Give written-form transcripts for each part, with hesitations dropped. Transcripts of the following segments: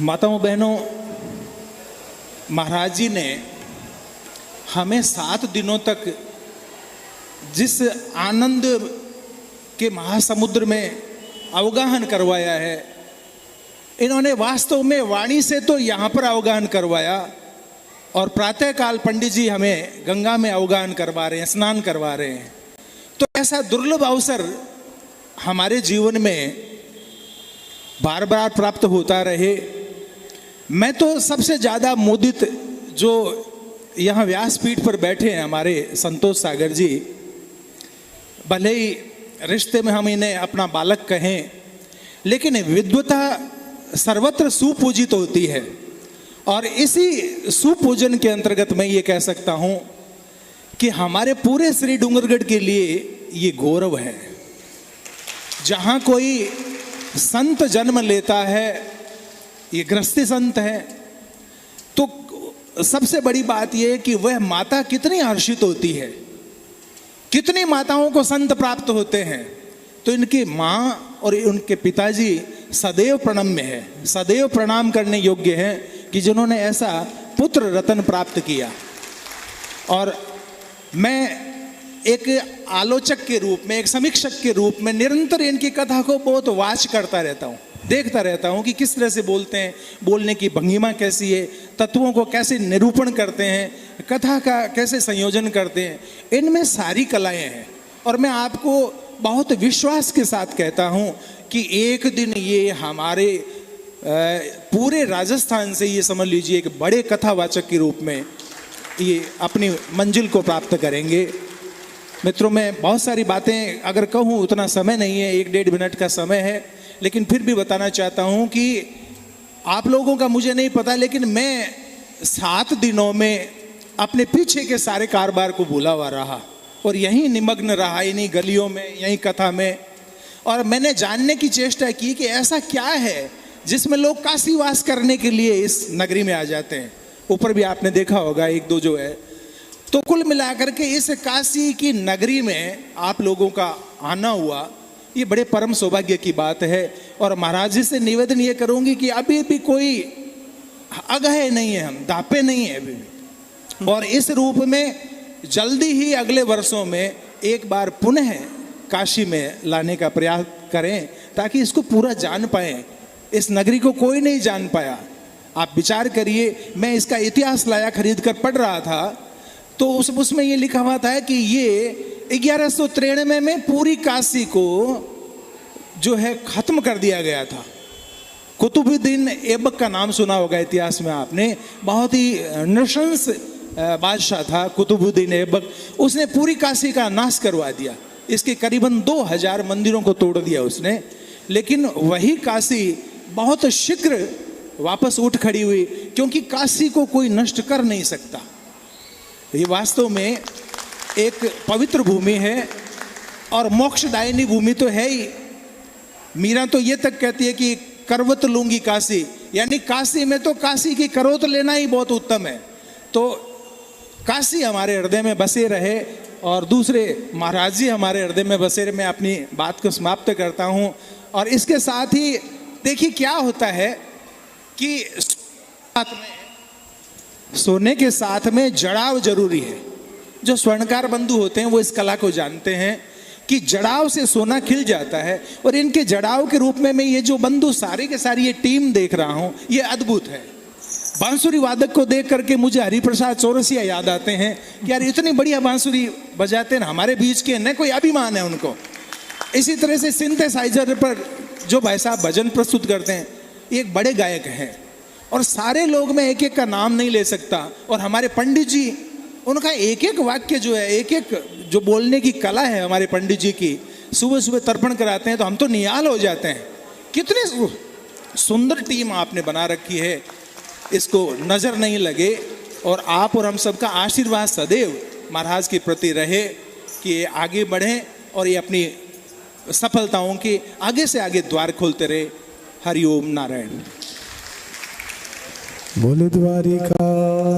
माताओं बहनों, महाराज जी ने हमें 7 दिनों तक जिस आनंद के महासमुद्र में अवगाहन करवाया है, इन्होंने वास्तव में वाणी से तो यहाँ पर अवगाहन करवाया और प्रातःकाल पंडित जी हमें गंगा में अवगाहन करवा रहे हैं, स्नान करवा रहे हैं। तो ऐसा दुर्लभ अवसर हमारे जीवन में बार बार प्राप्त होता रहे। मैं तो सबसे ज़्यादा मोदित जो यहाँ व्यासपीठ पर बैठे हैं हमारे संतोष सागर जी, भले ही रिश्ते में हम इन्हें अपना बालक कहें, लेकिन विद्वता सर्वत्र सुपूजित होती है और इसी सुपूजन के अंतर्गत मैं ये कह सकता हूँ कि हमारे पूरे श्री डूंगरगढ़ के लिए ये गौरव है। जहाँ कोई संत जन्म लेता है, ये गृहस्थी संत है, तो सबसे बड़ी बात यह है कि वह माता कितनी हर्षित होती है। कितनी माताओं को संत प्राप्त होते हैं, तो इनकी माँ और उनके पिताजी सदैव प्रणम्य है, सदैव प्रणाम करने योग्य हैं कि जिन्होंने ऐसा पुत्र रत्न प्राप्त किया। और मैं एक आलोचक के रूप में, एक समीक्षक के रूप में निरंतर इनकी कथा को बहुत वाच करता रहता हूँ, देखता रहता हूँ कि किस तरह से बोलते हैं, बोलने की भंगिमा कैसी है, तत्वों को कैसे निरूपण करते हैं, कथा का कैसे संयोजन करते हैं। इनमें सारी कलाएं हैं और मैं आपको बहुत विश्वास के साथ कहता हूँ कि एक दिन ये हमारे पूरे राजस्थान से, ये समझ लीजिए, एक बड़े कथावाचक के रूप में ये अपनी मंजिल को प्राप्त करेंगे। मित्रों, मैं बहुत सारी बातें अगर कहूँ उतना समय नहीं है, 1-1.5 मिनट का समय है, लेकिन फिर भी बताना चाहता हूँ कि आप लोगों का मुझे नहीं पता, लेकिन मैं 7 दिनों में अपने पीछे के सारे कारोबार को भूला हुआ रहा और यहीं निमग्न रहा, इन्हीं गलियों में, यहीं कथा में। और मैंने जानने की चेष्टा की कि ऐसा क्या है जिसमें लोग काशीवास करने के लिए इस नगरी में आ जाते हैं। ऊपर भी आपने देखा होगा 1-2 जो है। तो कुल मिलाकर के इस काशी की नगरी में आप लोगों का आना हुआ, ये बड़े परम सौभाग्य की बात है। और महाराज जी से निवेदन ये करूंगी कि अभी भी कोई अगहे नहीं है, हम दापे नहीं है अभी भी। और इस रूप में जल्दी ही अगले वर्षों में एक बार पुनः काशी में लाने का प्रयास करें ताकि इसको पूरा जान पाएं। इस नगरी को कोई नहीं जान पाया। आप विचार करिए, मैं इसका इतिहास लाया, खरीद कर पढ़ रहा था, तो उसमें ये लिखा हुआ था कि ये 1193 में पूरी काशी को जो है खत्म कर दिया गया था। कुतुबुद्दीन ऐबक का नाम सुना होगा इतिहास में आपने, बहुत ही नृशंस बादशाह था कुतुबुद्दीन ऐबक। उसने पूरी काशी का नाश करवा दिया, इसके करीबन 2000 मंदिरों को तोड़ दिया उसने। लेकिन वही काशी बहुत शीघ्र वापस उठ खड़ी हुई, क्योंकि काशी को कोई नष्ट कर नहीं सकता। ये वास्तव में एक पवित्र भूमि है और मोक्षदायिनी भूमि तो है ही। मीरा तो ये तक कहती है कि करवत लूंगी काशी, यानी काशी में तो काशी की करोत लेना ही बहुत उत्तम है। तो काशी हमारे हृदय में बसे रहे और दूसरे महाराज जी हमारे हृदय में बसे रहे। मैं अपनी बात को समाप्त करता हूँ। और इसके साथ ही देखिए क्या होता है कि सोने के साथ में जड़ाव जरूरी है। जो स्वर्णकार बंधु होते हैं वो इस कला को जानते हैं कि जड़ाव से सोना खिल जाता है। और इनके जड़ाव के रूप में मैं ये जो बंधु सारे के सारी ये टीम देख रहा हूँ, ये अद्भुत है। बांसुरी वादक को देख करके मुझे हरिप्रसाद चौरसिया याद आते हैं कि यार इतनी बढ़िया बांसुरी बजाते हैं, हमारे बीच के न कोई अभिमान है उनको। इसी तरह से सिंथेसाइजर पर जो भाई साहब भजन प्रस्तुत करते हैं, एक बड़े गायक हैं। और सारे लोग, मैं एक एक का नाम नहीं ले सकता। और हमारे पंडित जी, उनका एक एक वाक्य जो है, एक एक जो बोलने की कला है हमारे पंडित जी की, सुबह सुबह तर्पण कराते हैं तो हम तो निहाल हो जाते हैं। कितनी सुंदर टीम आपने बना रखी है, इसको नज़र नहीं लगे। और आप और हम सबका आशीर्वाद सदैव महाराज के प्रति रहे कि ये आगे बढ़ें और ये अपनी सफलताओं के आगे से आगे द्वार खोलते रहे। हरिओम नारायण। बोले द्वारिका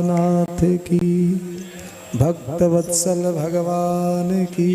नाथ की, भक्त वत्सल भगवान की।